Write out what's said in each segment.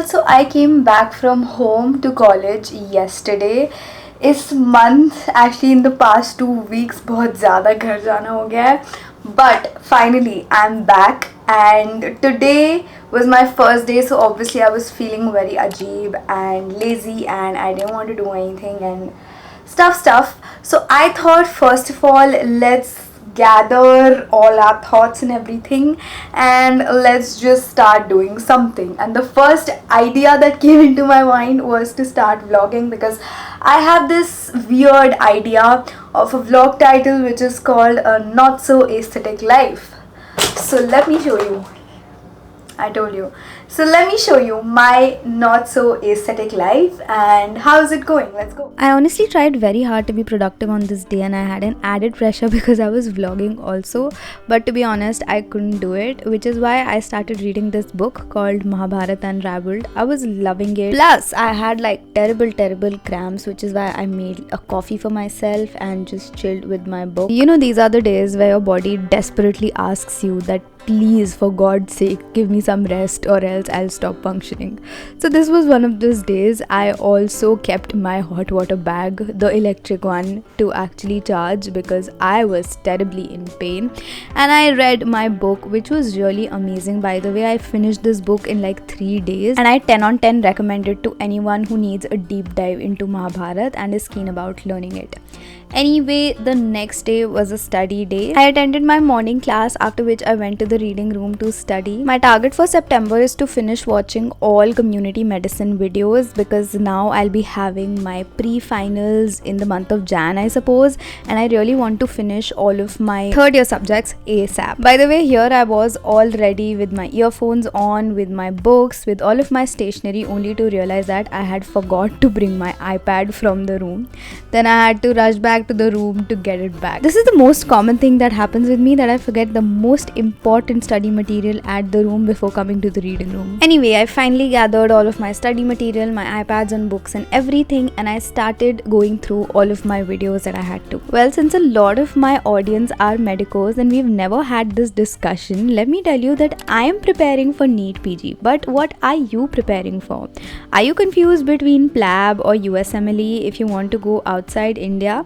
Well, so I came back from home to college yesterday. इस month actually in the past 2 weeks बहुत ज़्यादा घर जाना हो गया है. But finally I'm back and today was my first day, so obviously I was feeling very ajeeb and lazy and I didn't want to do anything and stuff. So I thought first of all let's gather all our thoughts and everything and let's just start doing something. And the first idea that came into my mind was to start vlogging, because I have this weird idea of a vlog title which is called a not so aesthetic life. So let me show you. I told you. So let me show you my not so aesthetic life and how is it going. Let's go. I honestly tried very hard to be productive on this day and I had an added pressure because I was vlogging also, but to be honest I couldn't do it, which is why I started reading this book called Mahabharata Unraveled. I was loving it. Plus I had like terrible cramps, which is why I made a coffee for myself and just chilled with my book. You know, these are the days where your body desperately asks you that please, for God's sake, give me some rest or else I'll stop functioning. So this was one of those days. I also kept my hot water bag, the electric one, to actually charge because I was terribly in pain. And I read my book, which was really amazing. By the way, I finished this book in like 3 days and I 10 on 10 recommend it to anyone who needs a deep dive into Mahabharata and is keen about learning it. Anyway, the next day was a study day. I attended my morning class, after which I went to the reading room to study. My target for September is to finish watching all community medicine videos because now I'll be having my pre-finals in the month of Jan, I suppose, and I really want to finish all of my third year subjects ASAP. By the way, here I was all ready with my earphones on, with my books, with all of my stationery, only to realize that I had forgot to bring my iPad from the room. Then I had to rush back to the room to get it back. This is the most common thing that happens with me, that I forget the most important study material at the room before coming to the reading room. Anyway, I finally gathered all of my study material, my iPads and books and everything, and I started going through all of my videos that I had to. Well, since a lot of my audience are medicos and we've never had this discussion, let me tell you that I am preparing for NEET PG. But what are you preparing for? Are you confused between PLAB or USMLE if you want to go outside India?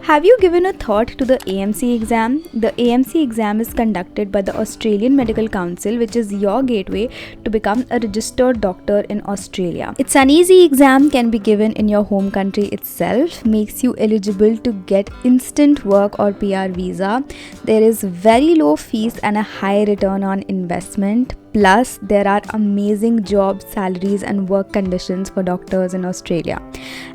Have you given a thought to the AMC exam? The AMC exam is conducted by the Australian Medical Council, which is your gateway to become a registered doctor in Australia. It's an easy exam, can be given in your home country itself, makes you eligible to get instant work or PR visa. There is very low fees and a high return on investment. Plus, there are amazing job salaries and work conditions for doctors in Australia.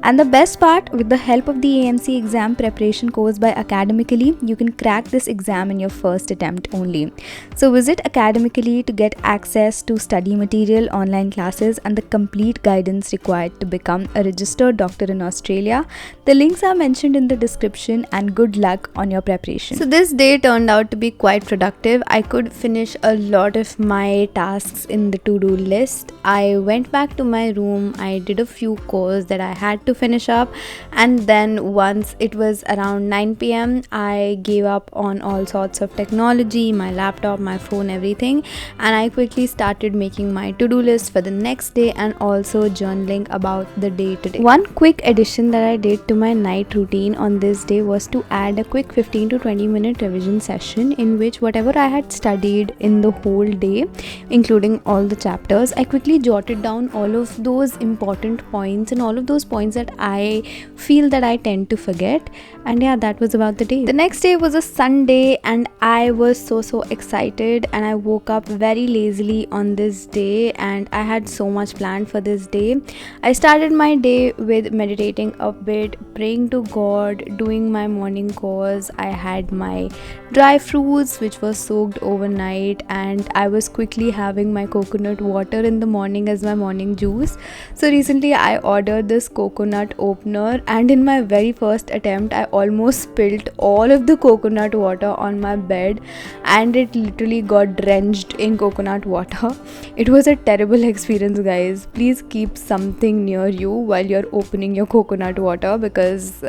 And the best part, with the help of the AMC exam preparation course by Academically, you can crack this exam in your first attempt only. So visit Academically to get access to study material, online classes, and the complete guidance required to become a registered doctor in Australia. The links are mentioned in the description, and good luck on your preparation. So this day turned out to be quite productive. I could finish a lot of my tasks in the to-do list. I went back to my room, I did a few chores that I had to finish up, and then once it was around 9 p.m. I gave up on all sorts of technology, my laptop, my phone, everything, and I quickly started making my to-do list for the next day and also journaling about the day today. One quick addition that I did to my night routine on this day was to add a quick 15 to 20 minute revision session in which whatever I had studied in the whole day, including all the chapters, I quickly jotted down all of those important points and all of those points that I feel that I tend to forget. And yeah, that was about the day. The next day was a Sunday and I was so excited, and I woke up very lazily on this day and I had so much planned for this day. I started my day with meditating a bit, praying to God, doing my morning chores. I had my dry fruits which was soaked overnight, and I was quickly having my coconut water in the morning as my morning juice. So recently I ordered this coconut opener, and in my very first attempt I almost spilled all of the coconut water on my bed and it literally got drenched in coconut water. It was a terrible experience, guys. Please keep something near you while you're opening your coconut water because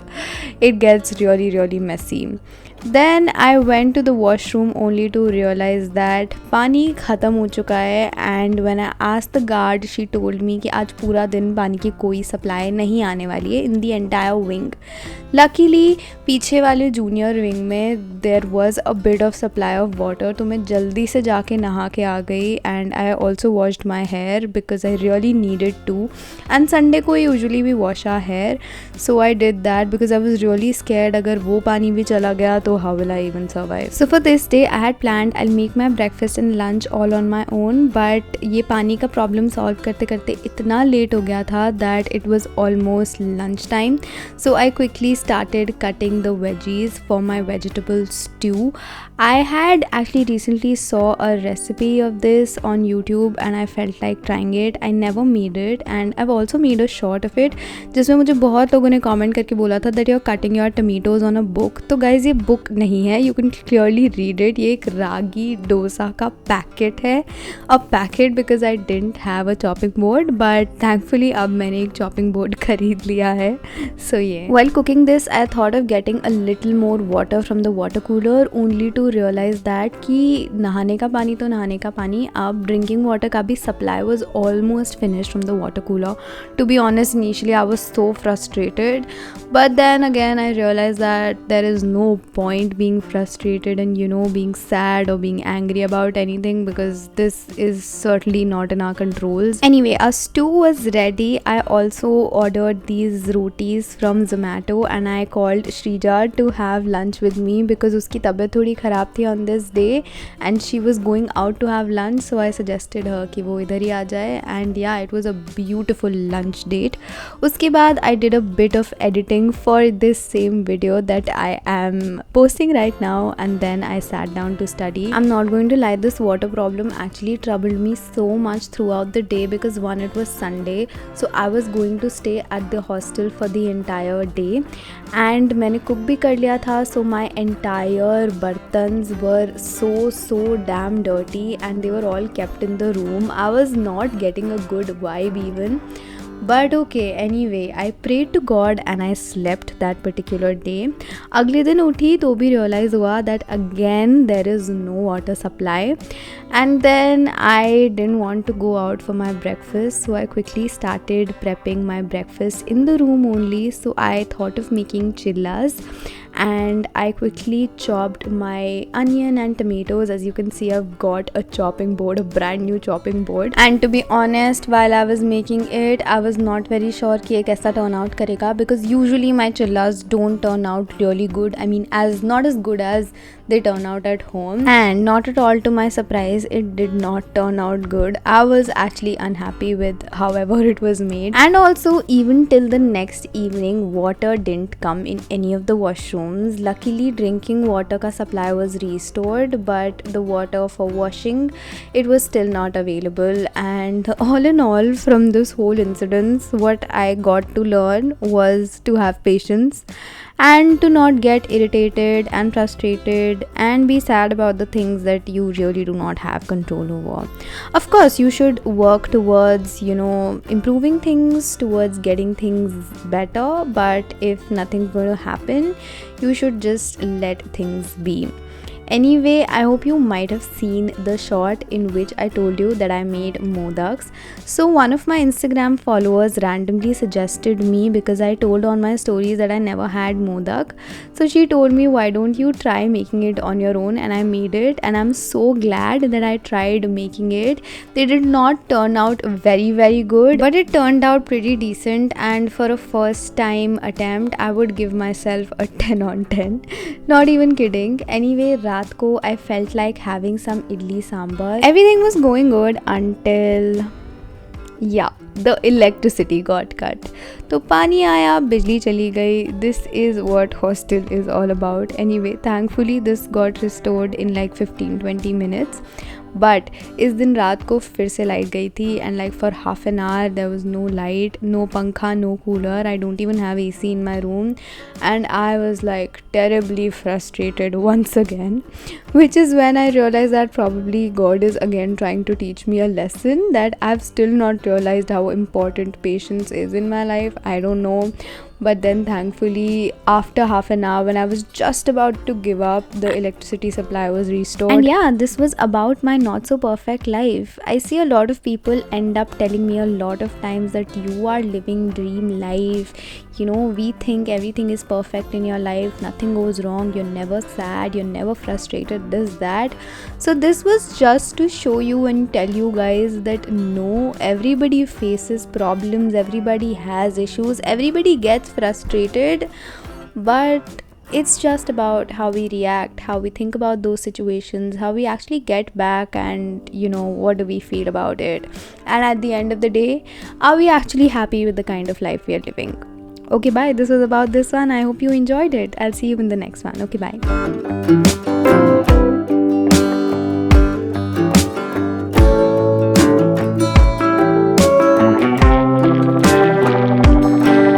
it gets really messy. Then I went to the washroom only to realize that पानी ख़त्म हो चुका है. And when I asked the guard, she told me कि आज पूरा दिन पानी की कोई सप्लाई नहीं आने वाली है in the entire wing. Luckily पीछे वाले जूनियर विंग में there was a bit of supply of water, तो मैं जल्दी से जाके नहा के आ गई. And I also washed my hair because I really needed to. And Sunday को usually we wash our hair, so I did that because I was really scared अगर वो पानी भी चला गया तो how will I even survive. So for this day I had planned I'll make my breakfast and lunch all on my own, but ये पानी का problem solve करते करते इतना late हो गया था that it was almost lunch time. So I quickly started cutting the veggies for my vegetable stew. I had actually recently saw a recipe of this on YouTube and I felt like trying it. I never made it and I've also made a short of it जिसमें मुझे बहुत लोगों ने comment करके बोला था that you're cutting your tomatoes on a book. तो guys ये book नहीं है, you can clearly read it. ये एक रागी डोसा का पैकेट है, a packet because I didn't have a chopping board, but thankfully अब मैंने एक chopping board खरीद लिया है. So yeah. While cooking this I thought of getting a little more water from the water cooler only to realize that कि नहाने का पानी तो नहाने का पानी, अब drinking water का भी supply was almost finished from the water cooler. To be honest, initially I was so frustrated, but then again I realized that there is no point being frustrated and being sad or being angry about anything because this is certainly not in our controls. Anyway, our stew was ready. I also ordered these rotis from Zomato and I called Shrija to have lunch with me because उसकी तबीयत थोड़ी ख़राब थी on this day and she was going out to have lunch, so I suggested her कि वो इधर ही आ जाए. And yeah, it was a beautiful lunch date. उसके बाद I did a bit of editing for this same video that I am posting right now, and then I sat down to study. I'm not going to lie, this water problem actually troubled me so much throughout the day because one, it was Sunday, so I was going to stay at the hostel for the entire day and मैंने cook भी कर लिया था, so my entire बर्तन्स were so damn dirty and they were all kept in the room. I was not getting a good vibe even. But okay, anyway, I prayed to God and I slept that particular day. अगले दिन उठी तो भी realize हुआ that again there is no water supply, and then I didn't want to go out for my breakfast, so I quickly started prepping my breakfast in the room only. So I thought of making chillas and I quickly chopped my onion and tomatoes. As you can see, I've got a chopping board, a brand new chopping board, and to be honest, while I was making it I was not very sure कि ये कैसा turn out करेगा because usually my chillas don't turn out really good. I mean, not as good as they turn out at home, and not at all to my surprise it did not turn out good. I was actually unhappy with however it was made, and also even till the next evening water didn't come in any of the washrooms. Luckily drinking water ka supply was restored, but the water for washing, it was still not available. And all in all, from this whole incident, what I got to learn was to have patience and to not get irritated and frustrated and be sad about the things that you really do not have control over. Of course, you should work towards, improving things, towards getting things better, but if nothing's going to happen, you should just let things be. Anyway, I hope you might have seen the short in which I told you that I made modaks. So one of my Instagram followers randomly suggested me because I told on my stories that I never had modak. So she told me, why don't you try making it on your own? And I made it, and I'm so glad that I tried making it. They did not turn out very good, but it turned out pretty decent, and for a first time attempt I would give myself a 10 on 10. Not even kidding. Anyway, रात को I felt like having some idli sambar. Everything was going good until the electricity got cut. तो पानी आया, बिजली चली गई. This is what hostel is all about. Anyway, thankfully this got restored in like 15-20 minutes. But इस दिन रात को फिर से लाइट गई थी, and like for half an hour there was no light, no पंखा, no cooler. I don't even have AC in my room, and I was like terribly frustrated once again, which is when I realized that probably God is again trying to teach me a lesson that I've still not realized how important patience is in my life. I don't know, But then thankfully, after half an hour, when I was just about to give up, the electricity supply was restored. And yeah, this was about my not so perfect life. I see a lot of people end up telling me a lot of times that you are living dream life. You know, we think everything is perfect in your life, nothing goes wrong, you're never sad, you're never frustrated, this, that. So this was just to show you and tell you guys that no, everybody faces problems, everybody has issues, everybody gets frustrated, but it's just about how we react, how we think about those situations, how we actually get back, and you know, what do we feel about it. And at the end of the day, are we actually happy with the kind of life we are living? Okay, bye. This was about this one. I hope you enjoyed it. I'll see you in the next one. Okay, bye.